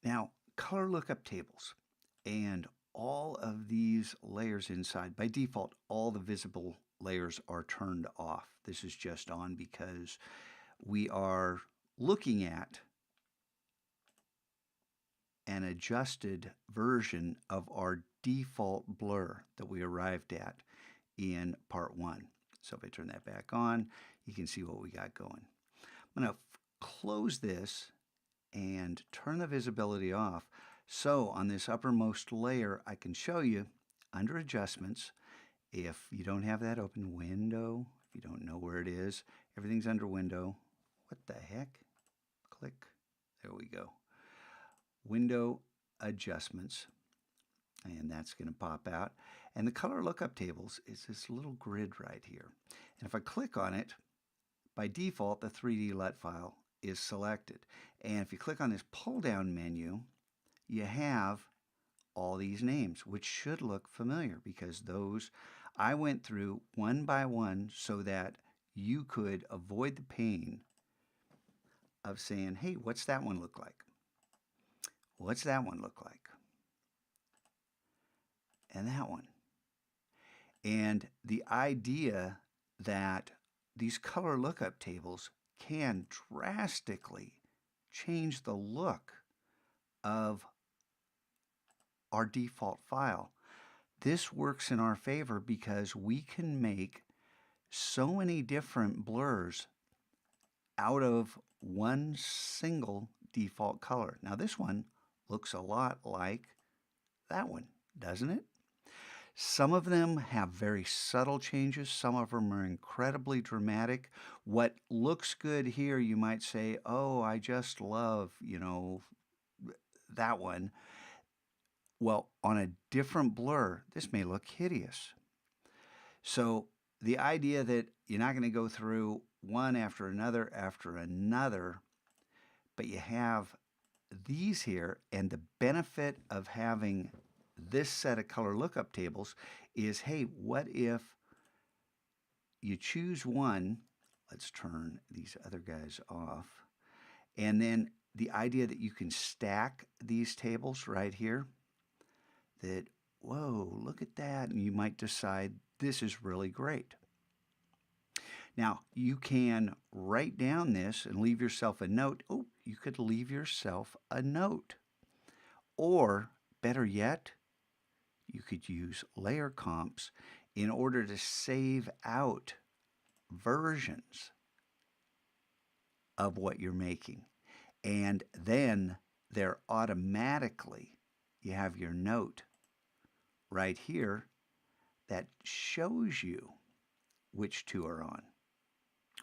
Now, color lookup tables and all of these layers inside, by default, all the visible layers are turned off. This is just on because we are looking at an adjusted version of our default blur that we arrived at in part 1. So if I turn that back on, you can see what we got going. I'm going to close this and turn the visibility off. So on this uppermost layer, I can show you under adjustments, if you don't have that open, window, if you don't know where it is, everything's under window. What the heck? Click. There we go. Window adjustments. And that's going to pop out. And the color lookup tables is this little grid right here. And if I click on it, by default, the 3D LUT file is selected. And if you click on this pull-down menu, you have all these names, which should look familiar because those I went through one by one so that you could avoid the pain of saying, hey, what's that one look like? What's that one look like? And that one. And the idea that these color lookup tables can drastically change the look of our default file. This works in our favor because we can make so many different blurs out of one single default color. Now this one looks a lot like that one, doesn't it? Some of them have very subtle changes. Some of them are incredibly dramatic. What looks good here, you might say, oh, I just love, that one. Well, on a different blur, this may look hideous. So the idea that you're not going to go through one after another, but you have these here, and the benefit of having this set of color lookup tables is, hey, what if you choose one? Let's turn these other guys off. And then the idea that you can stack these tables right here, that, whoa, look at that, and you might decide this is really great. Now, you can write down this and leave yourself a note. Oh, you could leave yourself a note. Or, better yet, you could use layer comps in order to save out versions of what you're making. And then there automatically, you have your note right here that shows you which two are on,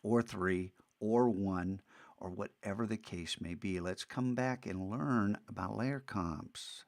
or 3, or 1, or whatever the case may be. Let's come back and learn about layer comps.